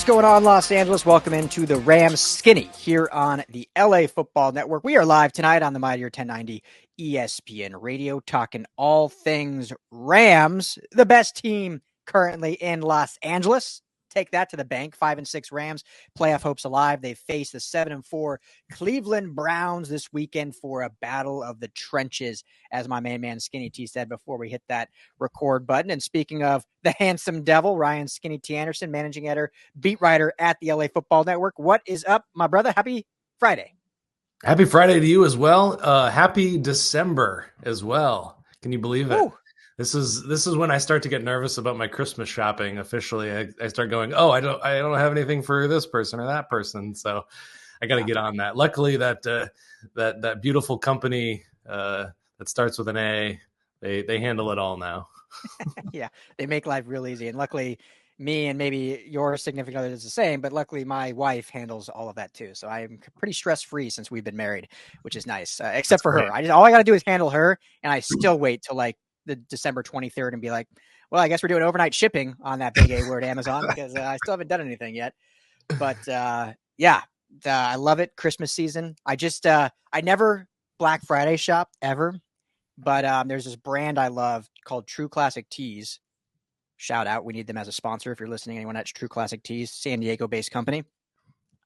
going on, Los Angeles? Welcome into the Rams Skinny here on the LA Football Network. We are live tonight on the Mightier 1090 ESPN Radio, talking all things Rams, the best team currently in Los Angeles. Take that to the bank. 5-6 Rams, playoff hopes alive. They face the 7-4 Cleveland Browns this weekend for a battle of the trenches, as my main man Skinny T said before we hit that record button. And speaking of the handsome devil, Ryan Skinny T Anderson, managing editor, beat writer at the LA Football Network. What is up, my brother? Happy Friday. Happy Friday to you as well. Happy December as well. Can you believe it? Ooh. This is when I start to get nervous about my Christmas shopping. Officially, I start going, oh, I don't have anything for this person or that person, so I got to get on that. Luckily, that beautiful company that starts with an A, they handle it all now. Yeah, they make life real easy, and luckily, me and maybe your significant other is the same, but luckily my wife handles all of that too. So I'm pretty stress free since we've been married, which is nice. Except for her, all I got to do is handle her, and I still wait till like the December 23rd and be like, well, I guess we're doing overnight shipping on that big A word Amazon because I still haven't done anything yet. But I love it. Christmas season. I never Black Friday shop ever, but there's this brand I love called True Classic Tees. Shout out. We need them as a sponsor. If you're listening, anyone at True Classic Tees, San Diego based company.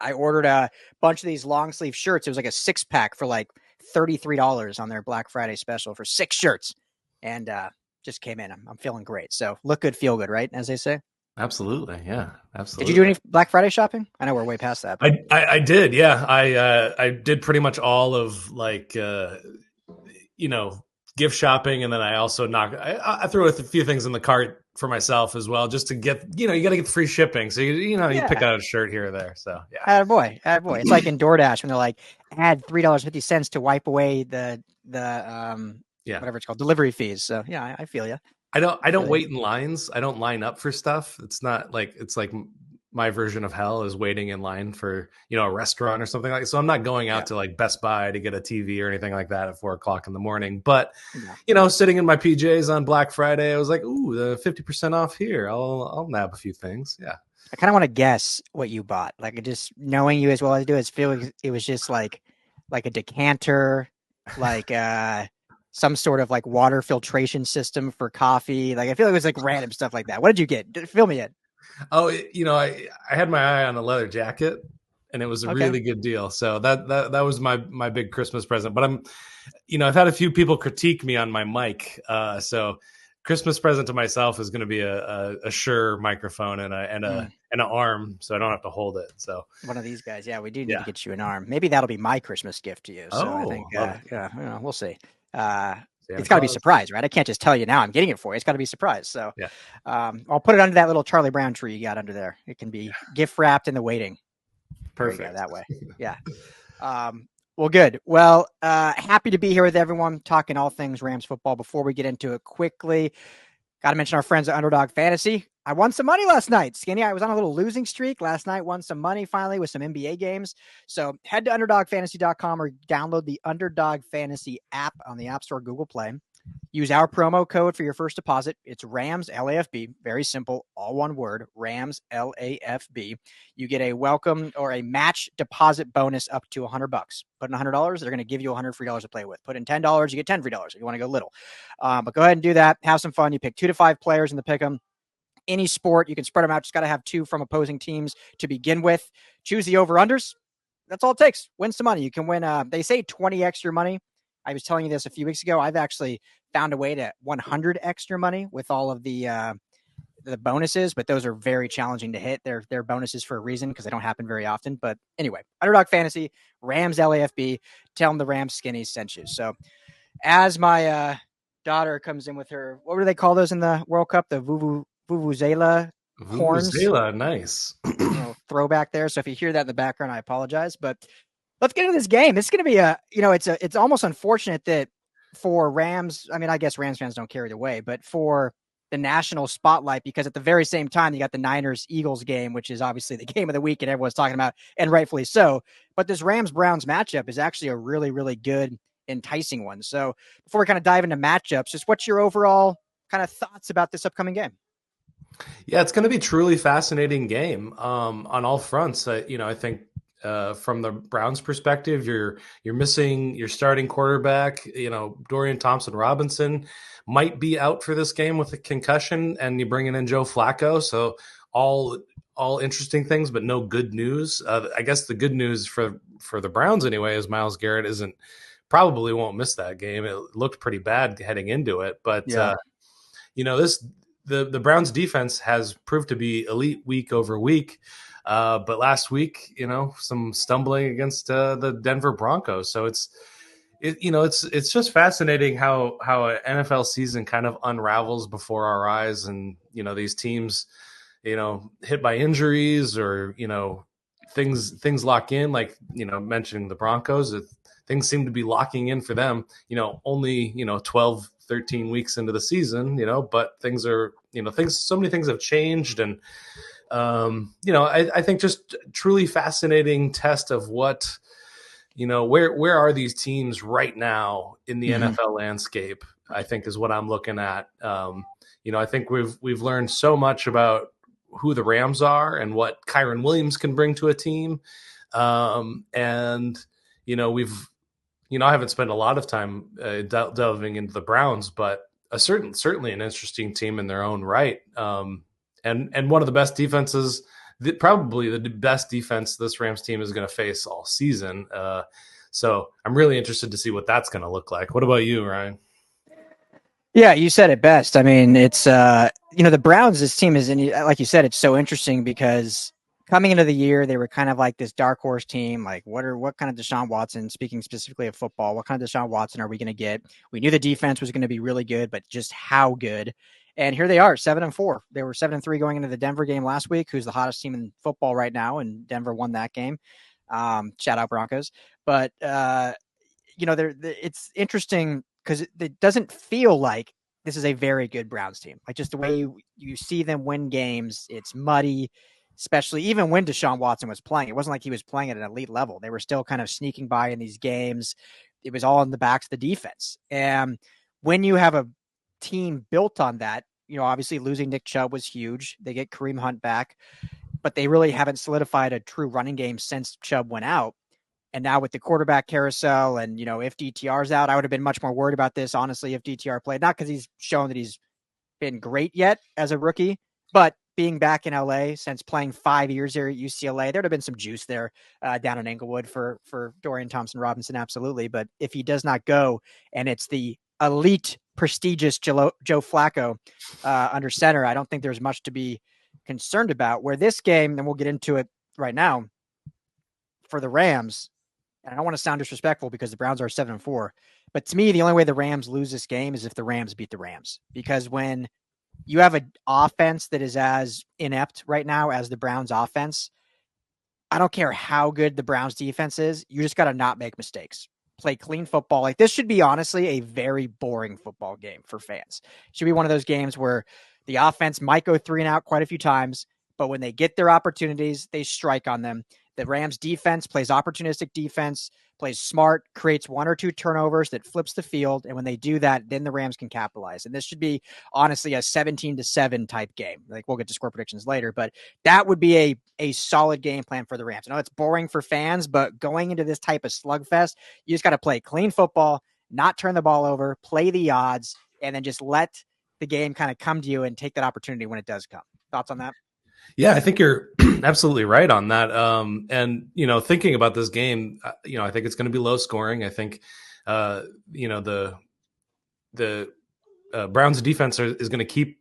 I ordered a bunch of these long sleeve shirts. It was like a 6-pack for like $33 on their Black Friday special for 6 shirts. And just came in. I'm feeling great. So look good, feel good, right? As they say. Absolutely. Yeah, absolutely. Did you do any Black Friday shopping? I know we're way past that. But... I did. Yeah. I did pretty much all of like, gift shopping. And then I also I threw a few things in the cart for myself as well, just to get, you got to get free shipping. So, you pick out a shirt here or there. So yeah. Attaboy. It's like in DoorDash when they're like, add $3.50 to wipe away the whatever it's called, delivery fees. So yeah, I feel you. I don't wait in lines. I don't line up for stuff. It's not like, it's like my version of hell is waiting in line for, a restaurant or something like that. So I'm not going out to like Best Buy to get a TV or anything like that at 4:00 in the morning. But, sitting in my PJs on Black Friday, I was like, ooh, the 50% off here. I'll nab a few things. Yeah. I kind of want to guess what you bought. Like just knowing you as well as I do, I feel like it was just like a decanter, like, some sort of like water filtration system for coffee. Like I feel like it was like random stuff like that. What did you get? Fill me in. Oh, I had my eye on a leather jacket, and it was a really good deal. So that was my big Christmas present. But I've had a few people critique me on my mic. So Christmas present to myself is going to be a Shure microphone and an arm, so I don't have to hold it. So one of these guys, we do need to get you an arm. Maybe that'll be my Christmas gift to you. So I think, we'll see. It's got to be a surprise, right? I can't just tell you now I'm getting it for you. It's got to be a surprise. So I'll put it under that little Charlie Brown tree you got under there. It can be gift wrapped in the waiting. Perfect. That way. Yeah. Well, good. Well, happy to be here with everyone talking all things Rams football. Before we get into it quickly, got to mention our friends at Underdog Fantasy. I won some money last night, Skinny. I was on a little losing streak last night, won some money finally with some NBA games. So head to UnderdogFantasy.com or download the Underdog Fantasy app on the App Store, Google Play. Use our promo code for your first deposit. It's Rams LAFB. Very simple, all one word, Rams LAFB. You get a welcome or a match deposit bonus up to $100. Put in $100, they're going to give you $100 free to play with. Put in $10, you get $10 free if you want to go little. But go ahead and do that. Have some fun. You pick 2 to 5 players in the pick'em. Any sport, you can spread them out. Just got to have 2 from opposing teams to begin with. Choose the over-unders. That's all it takes. Win some money. You can win, they say 20x your money. I was telling you this a few weeks ago. I've actually found a way to 100x your money with all of the bonuses, but those are very challenging to hit. They're bonuses for a reason because they don't happen very often. But anyway, Underdog Fantasy, Rams LAFB. Tell them the Rams Skinny sent you. So as my daughter comes in with her, what do they call those in the World Cup? The Vuvuzela horns. Vuvuzela, nice. Throwback there. So if you hear that in the background, I apologize. But let's get into this game. This is going to be it's almost unfortunate that for Rams, I mean, I guess Rams fans don't carry the way, but for the national spotlight, because at the very same time, you got the Niners-Eagles game, which is obviously the game of the week and everyone's talking about, and rightfully so. But this Rams-Browns matchup is actually a really, really good, enticing one. So before we kind of dive into matchups, just what's your overall kind of thoughts about this upcoming game? Yeah, it's going to be a truly fascinating game on all fronts. I think from the Browns' perspective, you're missing your starting quarterback. Dorian Thompson-Robinson might be out for this game with a concussion, and you're bringing in Joe Flacco. So all interesting things, but no good news. I guess the good news for the Browns anyway is Myles Garrett probably won't miss that game. It looked pretty bad heading into it, but Yeah. this the Browns defense has proved to be elite week over week. But last week, some stumbling against the Denver Broncos. So it's just fascinating how an NFL season kind of unravels before our eyes, and these teams, hit by injuries or things lock in. Like mentioning the Broncos, things seem to be locking in for them. Only 12, 13 weeks into the season, but things are, so many things have changed. And, I think just truly fascinating test of what, where are these teams right now in the NFL landscape, I think is what I'm looking at. I think we've learned so much about who the Rams are and what Kyren Williams can bring to a team. I haven't spent a lot of time delving into the Browns, but certainly an interesting team in their own right. And one of the best defenses, probably the best defense this Rams team is going to face all season. So I'm really interested to see what that's going to look like. What about you, Ryan? Yeah, you said it best. I mean, it's the Browns. This team is, like you said, it's so interesting because coming into the year, they were kind of like this dark horse team. Like, what kind of Deshaun Watson? Speaking specifically of football, what kind of Deshaun Watson are we going to get? We knew the defense was going to be really good, but just how good? And here they are, 7-4. They were 7-3 going into the Denver game last week, who's the hottest team in football right now, and Denver won that game. Shout out Broncos. But it's interesting because it doesn't feel like this is a very good Browns team. Like just the way you see them win games, it's muddy, especially even when Deshaun Watson was playing. It wasn't like he was playing at an elite level. They were still kind of sneaking by in these games. It was all in the backs of the defense. And when you have a team built on that, obviously losing Nick Chubb was huge. They get Kareem Hunt back, but they really haven't solidified a true running game since Chubb went out. And now with the quarterback carousel and, if DTR's out, I would have been much more worried about this, honestly, if DTR played. Not because he's shown that he's been great yet as a rookie, but being back in LA since playing 5 years here at UCLA, there'd have been some juice there down in Inglewood for Dorian Thompson-Robinson, absolutely. But if he does not go and it's the elite, prestigious Joe Flacco under center, I don't think there's much to be concerned about. Where this game, and we'll get into it right now, for the Rams, and I don't want to sound disrespectful because the Browns are 7-4, but to me, the only way the Rams lose this game is if the Rams beat the Rams. Because when you have an offense that is as inept right now as the Browns offense, I don't care how good the Browns defense is, you just got to not make mistakes. Play clean football. Like this should be honestly a very boring football game for fans. It should be one of those games where the offense might go 3 and out quite a few times, but when they get their opportunities, they strike on them. The Rams defense plays opportunistic defense, plays smart, creates 1 or 2 turnovers that flips the field. And when they do that, then the Rams can capitalize. And this should be honestly a 17-7 type game. Like we'll get to score predictions later, but that would be a solid game plan for the Rams. I know it's boring for fans, but going into this type of slugfest, you just got to play clean football, not turn the ball over, play the odds, and then just let the game kind of come to you and take that opportunity when it does come. Thoughts on that? Yeah, I think you're absolutely right on that. And, thinking about this game, I think it's going to be low scoring. I think, the Browns defense is going to keep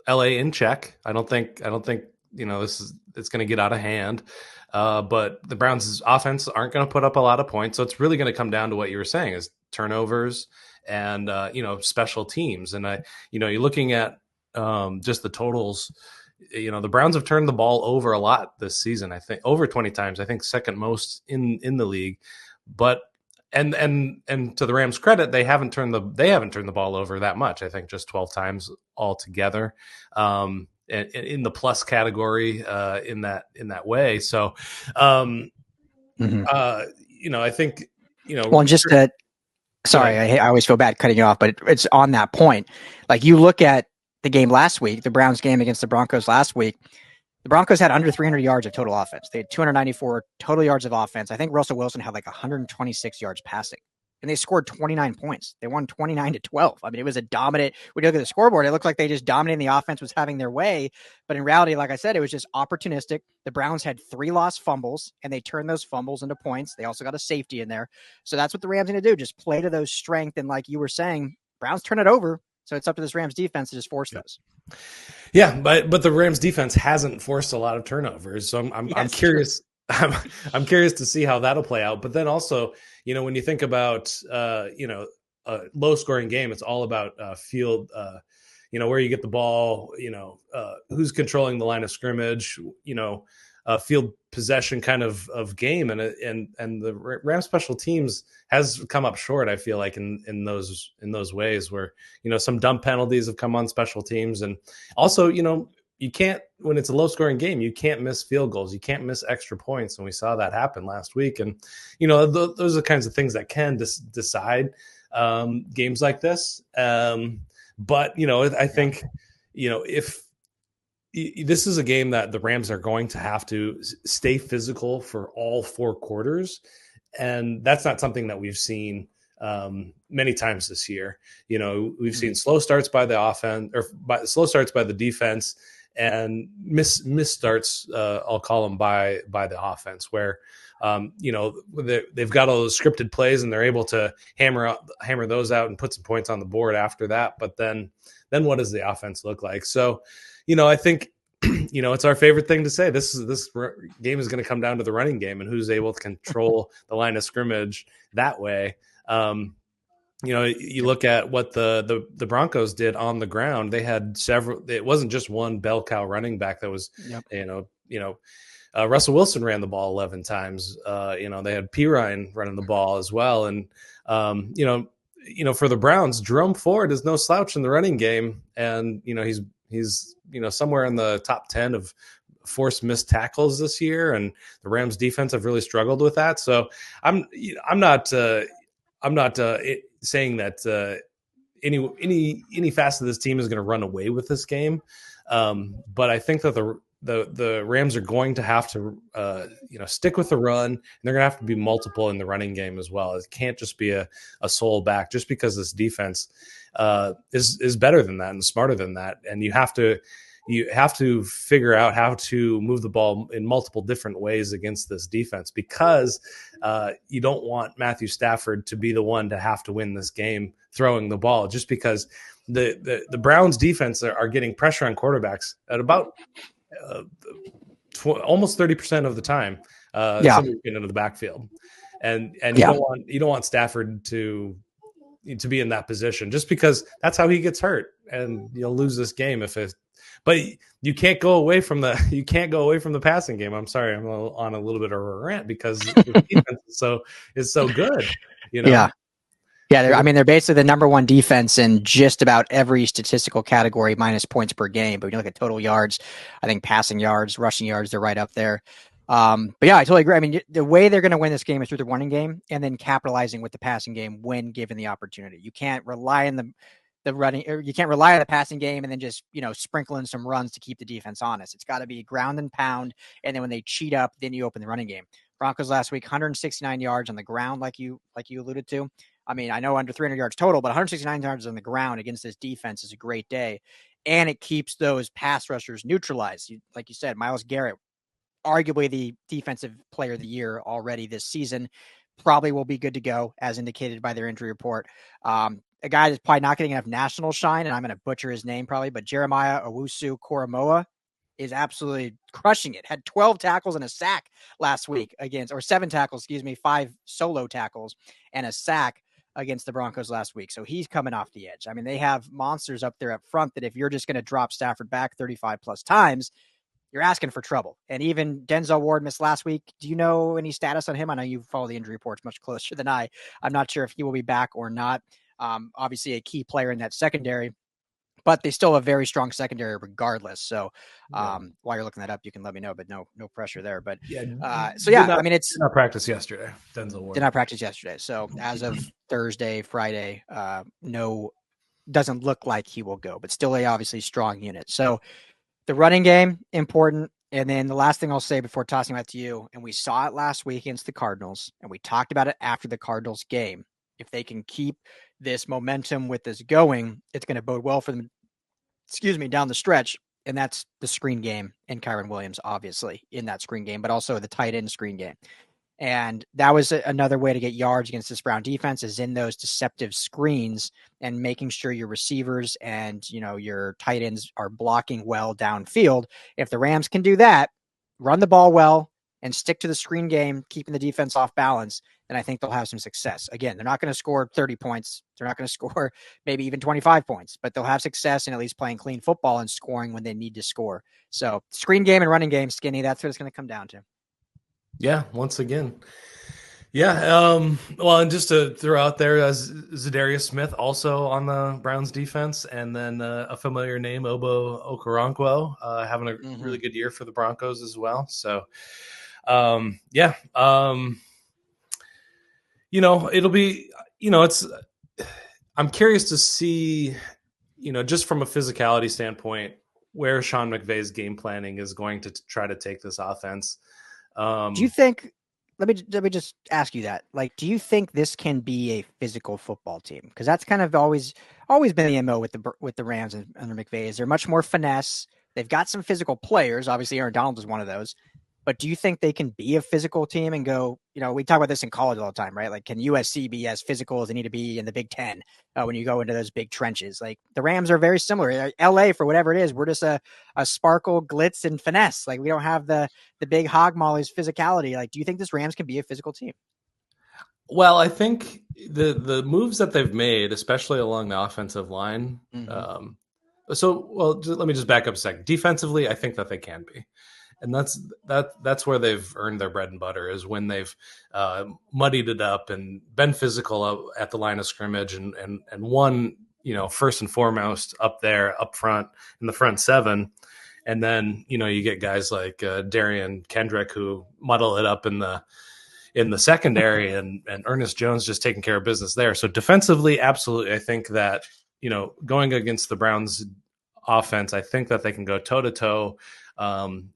LA in check. I don't think, it's going to get out of hand. But the Browns offense aren't going to put up a lot of points. So it's really going to come down to what you were saying is turnovers and, special teams. And you're looking at just the totals. The Browns have turned the ball over a lot this season. I think over 20 times. I think second most in the league. But and to the Rams' credit, they haven't turned the ball over that much. I think just 12 times altogether. In the plus category in that way. So, I think Well, and just to, sorry, I always feel bad cutting you off, but it's on that point. Like you look at the game last week, the Browns game against the Broncos last week, the Broncos had under 300 yards of total offense. They had 294 total yards of offense. I think Russell Wilson had like 126 yards passing, and they scored 29 points. They won 29-12. I mean, it was a dominant. When you look at the scoreboard, it looked like they just dominated. The offense was having their way, but in reality, like I said, it was just opportunistic. The Browns had 3 lost fumbles, and they turned those fumbles into points. They also got a safety in there, so that's what the Rams need to do: just play to those strengths. And like you were saying, Browns turn it over. So it's up to this Rams defense to just force those. Yeah, but the Rams defense hasn't forced a lot of turnovers. So I'm curious. I'm curious to see how that'll play out. But then also, when you think about a low scoring game, it's all about field. Where you get the ball. Who's controlling the line of scrimmage. Field possession kind of game, and the Rams special teams has come up short. I feel like in those ways where some dumb penalties have come on special teams, and also you can't, when it's a low scoring game, you can't miss field goals, you can't miss extra points, and we saw that happen last week. And those are the kinds of things that can decide games like this. But I think if this is a game that the Rams are going to have to stay physical for all 4 quarters. And that's not something that we've seen many times this year. We've seen slow starts by the offense or slow starts by the defense and miss starts. I'll call them by the offense where, they've got all those scripted plays and they're able to hammer those out and put some points on the board after that. But then what does the offense look like? So, I think, it's our favorite thing to say. This game is going to come down to the running game and who's able to control the line of scrimmage that way. You look at what the Broncos did on the ground. They had several. It wasn't just one bell cow running back that was, Russell Wilson ran the ball 11 times. They had Pirine running the ball as well. And, for the Browns, Jerome Ford is no slouch in the running game. And, he's somewhere in the top 10 of forced missed tackles this year. And the Rams defense have really struggled with that. So I'm not saying that any facet of this team is going to run away with this game. But I think that the Rams are going to have to, stick with the run, and they're going to have to be multiple in the running game as well. It can't just be a sole back just because this defense is better than that and smarter than that. And you have to figure out how to move the ball in multiple different ways against this defense, because you don't want Matthew Stafford to be the one to have to win this game throwing the ball, just because the Browns defense are getting pressure on quarterbacks at about almost 30% of the time. Somebody getting into the backfield, and you don't want Stafford to be in that position, just because that's how he gets hurt, and you'll lose this game but you can't go away from the passing game. I'm sorry, I'm on a little bit of a rant because the defense is so good. Yeah. They're basically the number 1 defense in just about every statistical category minus points per game. But when you look at total yards, I think passing yards, rushing yards, they're right up there. But yeah, I totally agree. I mean, the way they're going to win this game is through the running game and then capitalizing with the passing game when given the opportunity. You can't rely on the running, or you can't rely on the passing game and then just, sprinkle in some runs to keep the defense honest. It's got to be ground and pound. And then when they cheat up, then you open the running game. Broncos last week, 169 yards on the ground, like you alluded to. I mean, I know under 300 yards total, but 169 yards on the ground against this defense is a great day. And it keeps those pass rushers neutralized. Like you said, Myles Garrett, arguably the defensive player of the year already this season, probably will be good to go, as indicated by their injury report. A guy that's probably not getting enough national shine, and I'm going to butcher his name probably, but Jeremiah Owusu-Koramoah is absolutely crushing it. Had 12 tackles and a sack last week or 7 tackles, 5 solo tackles and a sack against the Broncos last week. So he's coming off the edge. I mean, they have monsters up there up front that if you're just going to drop Stafford back 35 plus times, you're asking for trouble. And even Denzel Ward missed last week. Do you know any status on him? I know you follow the injury reports much closer than I. I'm not sure if he will be back or not. Obviously a key player in that secondary, but they still have a very strong secondary regardless. So while you're looking that up, you can let me know, but no pressure there. But I mean, it's did not practice yesterday. Denzel Ward did not practice yesterday. So as of Thursday, Friday, no doesn't look like he will go, but still a obviously strong unit. So the running game, important. And then the last thing I'll say before tossing it to you, and we saw it last week against the Cardinals, and we talked about it after the Cardinals game. If they can keep this momentum with this going, it's going to bode well for them, down the stretch. And that's the screen game and Kyren Williams, obviously, in that screen game, but also the tight end screen game. And that was another way to get yards against this Brown defense, is in those deceptive screens and making sure your receivers and, your tight ends are blocking well downfield. If the Rams can do that, run the ball well and stick to the screen game, keeping the defense off balance, then I think they'll have some success. Again, they're not going to score 30 points. They're not going to score maybe even 25 points, but they'll have success in at least playing clean football and scoring when they need to score. So screen game and running game, Skinny, that's what it's going to come down to. Yeah, once again. Yeah, well, and just to throw out there, Zadarius Smith also on the Browns defense, and then a familiar name, Obo Okoronkwo, having a really good year for the Broncos as well. So, it'll be, I'm curious to see, just from a physicality standpoint, where Sean McVay's game planning is going to try to take this offense. Do you think, let me just ask you that, do you think this can be a physical football team? Because that's kind of always been the MO with the Rams under McVay, is they're much more finesse. They've got some physical players. Obviously, Aaron Donald is one of those. But do you think they can be a physical team and go, we talk about this in college all the time, right? Can USC be as physical as they need to be in the Big Ten when you go into those big trenches? The Rams are very similar. LA, for whatever it is, we're just a sparkle, glitz, and finesse. We don't have the big hog mollies physicality. Do you think this Rams can be a physical team? Well, I think the moves that they've made, especially along the offensive line. Let me just back up a second. Defensively, I think that they can be. And that's where they've earned their bread and butter, is when they've muddied it up and been physical at the line of scrimmage and won, first and foremost up there, up front in the front seven. And then, you get guys like Derion Kendrick who muddle it up in the secondary and Ernest Jones just taking care of business there. So defensively, absolutely. I think that, going against the Browns offense, I think that they can go toe to toe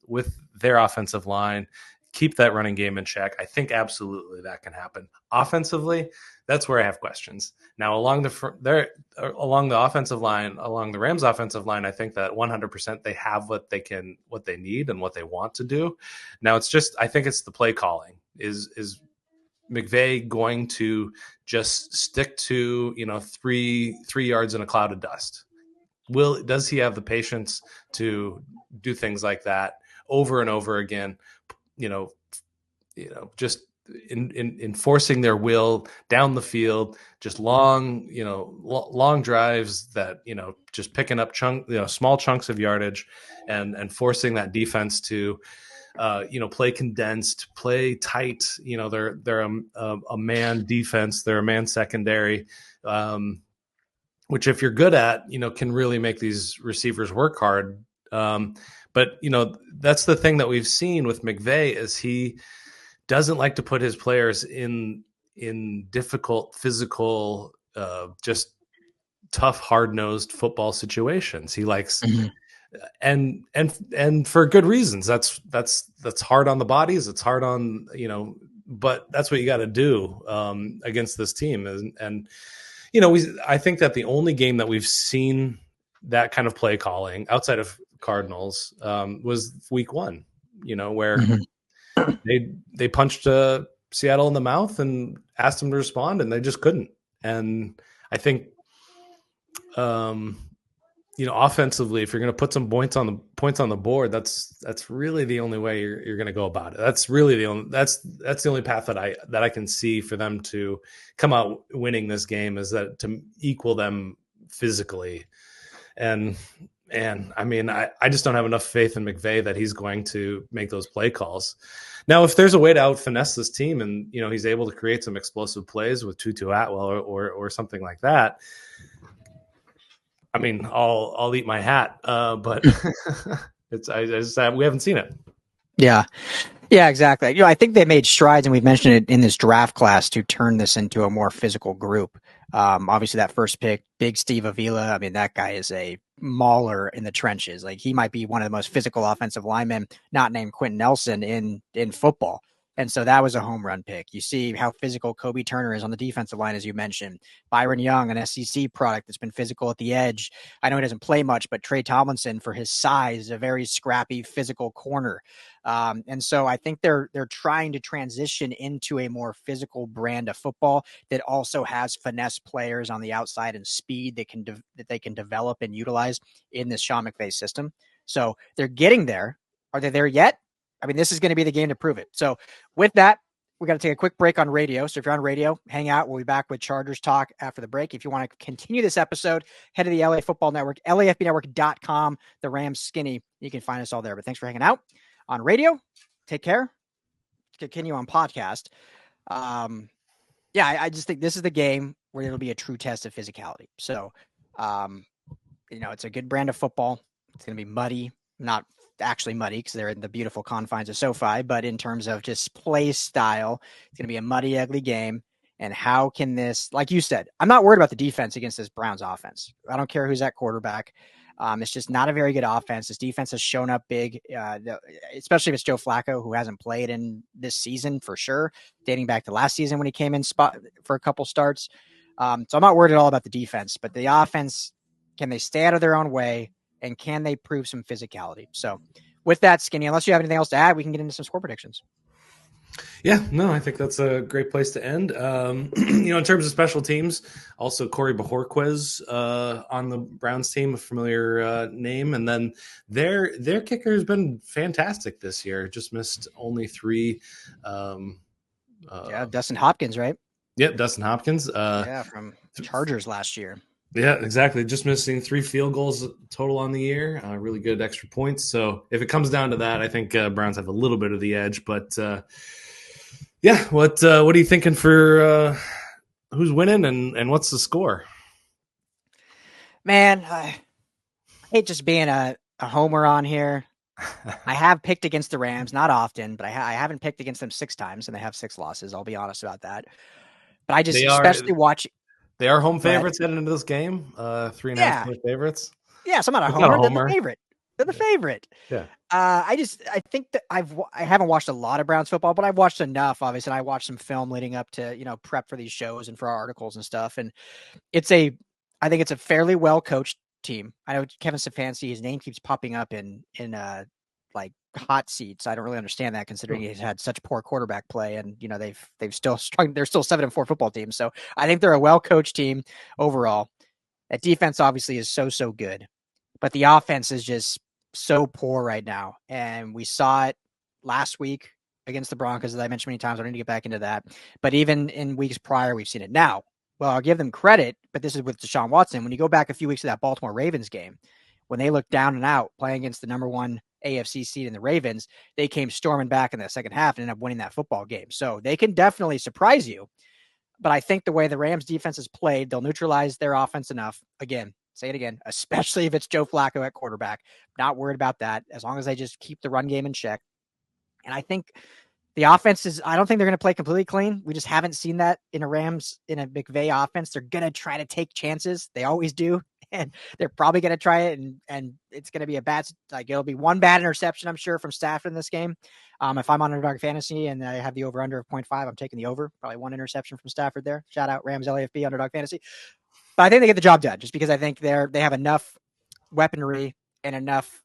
with their offensive line, keep that running game in check. I think absolutely that can happen. Offensively, that's where I have questions. Now, along the offensive line, along the Rams offensive line, I think that 100% they have what they need and what they want to do. Now, I think it's the play calling. Is McVay going to just stick to, 3 yards in a cloud of dust? Does he have the patience to do things like that over and over again? Just enforcing their will down the field, just long drives that, just picking up small chunks of yardage and forcing that defense to, play condensed, play tight. They're a man defense, they're a man secondary. Which if you're good at, can really make these receivers work hard. But that's the thing that we've seen with McVay, is he doesn't like to put his players in difficult physical, just tough, hard-nosed football situations. He likes, and for good reasons. That's hard on the bodies. It's hard on, but that's what you got to do against this team. And I think that the only game that we've seen that kind of play calling outside of Cardinals was week 1, where they punched Seattle in the mouth and asked them to respond, and they just couldn't. And I think, offensively, if you're going to put some points on the board, that's really the only way you're going to go about it. That's really that's the only path that I can see for them to come out winning this game, is that to equal them physically. And I mean, I just don't have enough faith in McVay that he's going to make those play calls. Now, if there's a way to out finesse this team and, he's able to create some explosive plays with Tutu Atwell or something like that, I mean, I'll eat my hat, but we haven't seen it. Yeah. Yeah, exactly. I think they made strides, and we've mentioned it in this draft class, to turn this into a more physical group. Obviously, that first pick, big Steve Avila. I mean, that guy is a mauler in the trenches. Like, he might be one of the most physical offensive linemen, not named Quentin Nelson, in football. And so that was a home run pick. You see how physical Kobie Turner is on the defensive line, as you mentioned. Byron Young, an SEC product that's been physical at the edge. I know he doesn't play much, but Trey Tomlinson, for his size, is a very scrappy, physical corner. And so I think they're trying to transition into a more physical brand of football that also has finesse players on the outside and speed that they can develop and utilize in this Sean McVay system. So they're getting there. Are they there yet? I mean, this is going to be the game to prove it. So with that, we got to take a quick break on radio. So if you're on radio, hang out. We'll be back with Chargers Talk after the break. If you want to continue this episode, head to the LA Football Network, LAFBnetwork.com, the Rams Skinny. You can find us all there. But thanks for hanging out on radio. Take care. Continue on podcast. I just think this is the game where it'll be a true test of physicality. So, it's a good brand of football. It's going to be muddy, not actually muddy because they're in the beautiful confines of SoFi, but in terms of just play style, it's going to be a muddy, ugly game. And how can this, like you said, I'm not worried about the defense against this Browns offense. I don't care who's at quarterback. It's just not a very good offense. This defense has shown up big, especially if it's Joe Flacco, who hasn't played in this season for sure, dating back to last season when he came in spot for a couple starts. So I'm not worried at all about the defense, but the offense, can they stay out of their own way, and can they prove some physicality? So with that, Skinny, unless you have anything else to add, we can get into some score predictions. Yeah, no, I think that's a great place to end. In terms of special teams, also Corey Bojorquez on the Browns team, a familiar name, and then their kicker has been fantastic this year. Just missed only 3. Dustin Hopkins, right? Yep, Dustin Hopkins. From Chargers last year. Yeah, exactly. Just missing 3 field goals total on the year. Really good extra points. So if it comes down to that, I think Browns have a little bit of the edge. But what are you thinking for who's winning and what's the score? Man, I hate just being a homer on here. I have picked against the Rams, not often, but I haven't picked against them 6 times, and they have 6 losses. I'll be honest about that. But I just especially watch. They are home favorites heading into this game. 3.5 point favorites. Yeah, so I'm not a homer. They're the favorite. They're the favorite. Yeah. I think that I haven't watched a lot of Browns football, but I've watched enough. Obviously, and I watched some film leading up to prep for these shows and for our articles and stuff. And I think it's a fairly well coached team. I know Kevin Stefanski, his name keeps popping up in like hot seats. I don't really understand that, considering he's had such poor quarterback play, and they've still strung. They're still 7-4 football team. So I think they're a well coached team overall. That defense obviously is so good, but the offense is just so poor right now, and we saw it last week against the Broncos, as I mentioned many times. I don't need to get back into that, but even in weeks prior, we've seen it. Now, well, I'll give them credit, but this is with Deshaun Watson. When you go back a few weeks to that Baltimore Ravens game, when they looked down and out playing against the number 1 AFC seed in the Ravens, they came storming back in the second half and ended up winning that football game. So they can definitely surprise you. But I think the way the Rams defense is played, they'll neutralize their offense enough. Again, say it again, especially if it's Joe Flacco at quarterback. Not worried about that, as long as they just keep the run game in check. And I think the offense I don't think they're going to play completely clean. We just haven't seen that in a McVay offense. They're going to try to take chances. They always do. And they're probably going to try it. And it's going to be it'll be 1 bad interception, I'm sure, from Stafford in this game. If I'm on Underdog Fantasy and I have the over under of 0.5, I'm taking the over. Probably 1 interception from Stafford there. Shout out Rams LAFB Underdog Fantasy. But I think they get the job done, just because I think they have enough weaponry and enough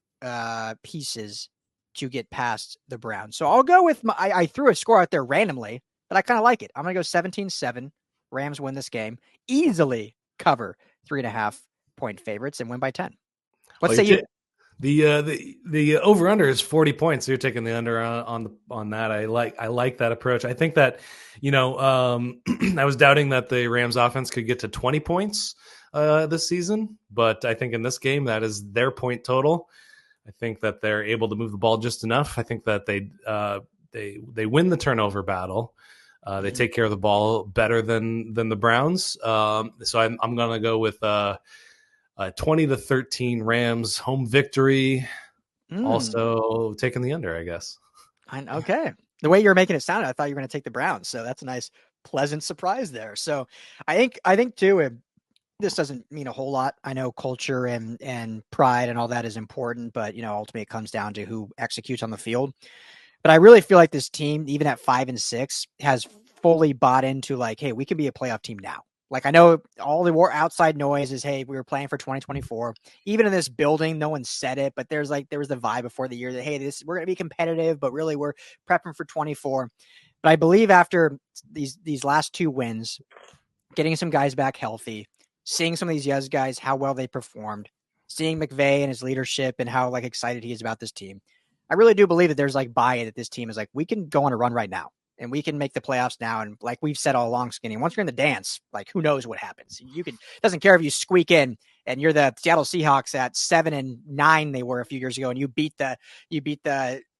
pieces to get past the Browns. So I'll go with I threw a score out there randomly, but I kind of like it. I'm going to go 17-7. Rams win this game. Easily cover 3.5 point favorites and win by 10. What say you? The over under is 40 points. So you're taking the under on that. I like that approach. I think that I was doubting that the Rams offense could get to 20 points this season, but I think in this game that is their point total. I think that they're able to move the ball just enough. I think that they win the turnover battle. They take care of the ball better than the Browns. So I'm going to go with 20-13 Rams home victory. Also taking the under, I guess. Okay. The way you're making it sound, I thought you were going to take the Browns. So that's a nice, pleasant surprise there. So I think too, this doesn't mean a whole lot. I know culture and pride and all that is important, but ultimately it comes down to who executes on the field. But I really feel like this team, even at 5-6, has fully bought into like, hey, we can be a playoff team now. Like, I know all the outside noise is, hey, we were playing for 2024. Even in this building, no one said it, but there was the vibe before the year that, hey, we're going to be competitive, but really we're prepping for 24. But I believe after these last 2 wins, getting some guys back healthy, seeing some of these young guys, how well they performed, seeing McVay and his leadership and how like excited he is about this team, I really do believe that there's like buy-in that this team is like, we can go on a run right now and we can make the playoffs now. And like we've said all along, Skinny, once you're in the dance, like who knows what happens. Doesn't care if you squeak in and you're the Seattle Seahawks at 7-9 they were a few years ago, and you beat the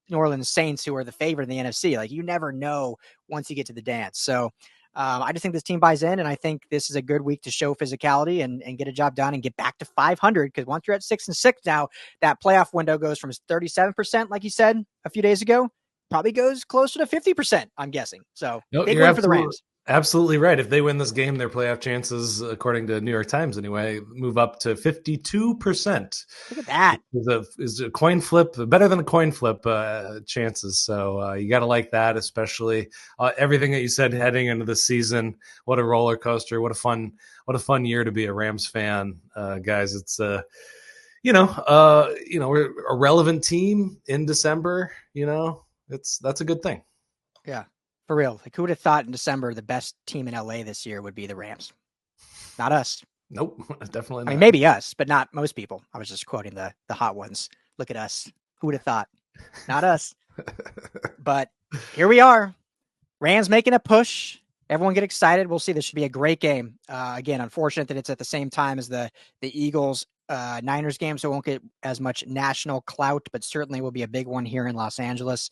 New Orleans Saints, who are the favorite in the NFC. Like, you never know once you get to the dance. So I just think this team buys in, and I think this is a good week to show physicality and get a job done and get back to 500. Because once you're at 6-6 now, that playoff window goes from 37%, like you said a few days ago, probably goes closer to 50%, I'm guessing. So big win for the Rams. Absolutely right. If they win this game, their playoff chances, according to New York Times anyway, move up to 52%. Look at that. Is a coin flip, better than a coin flip chances. So you got to like that, especially everything that you said heading into the season. What a roller coaster. What a fun year to be a Rams fan, guys. It's we're a relevant team in December. That's a good thing. Yeah. For real. Like, who would have thought in December the best team in LA this year would be the Rams? Not us. Nope, definitely not. I mean, maybe us, but not most people. I was just quoting the hot ones. Look at us. Who would have thought? Not us. But here we are. Rams making a push. Everyone get excited. We'll see. This should be a great game. Again, unfortunate that it's at the same time as the Eagles Niners game, so it won't get as much national clout, but certainly will be a big one here in Los Angeles.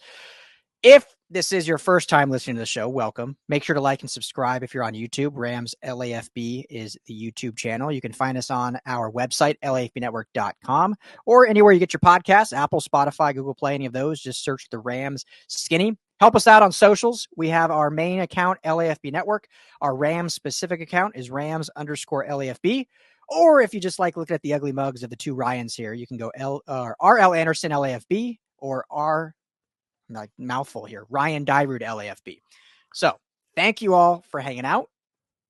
If this is your first time listening to the show, welcome. Make sure to like and subscribe if you're on YouTube. Rams LAFB is the YouTube channel. You can find us on our website, LAFBnetwork.com, or anywhere you get your podcasts, Apple, Spotify, Google Play, any of those. Just search the Rams Skinny. Help us out on socials. We have our main account, LAFB Network. Our Rams specific account is Rams_LAFB. Or if you just like looking at the ugly mugs of the two Ryans here, you can go RL Anderson LAFB or like mouthful here, Ryan Dyrud LAFB. So thank you all for hanging out.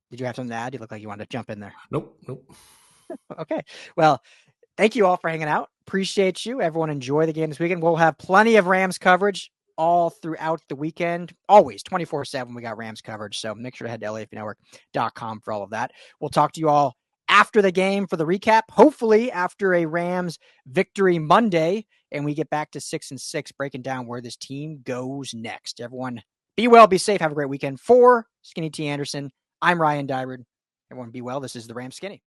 Did you have something to add? You look like you wanted to jump in there. Nope. Okay. Well, thank you all for hanging out. Appreciate you. Everyone enjoy the game this weekend. We'll have plenty of Rams coverage all throughout the weekend. Always 24/7. We got Rams coverage. So make sure to head to LAFBnetwork.com for all of that. We'll talk to you all after the game for the recap, hopefully after a Rams victory Monday, and we get back to 6-6, breaking down where this team goes next. Everyone, be well, be safe, have a great weekend. For Skinny T. Anderson, I'm Ryan Dyrud. Everyone be well. This is the Rams Skinny.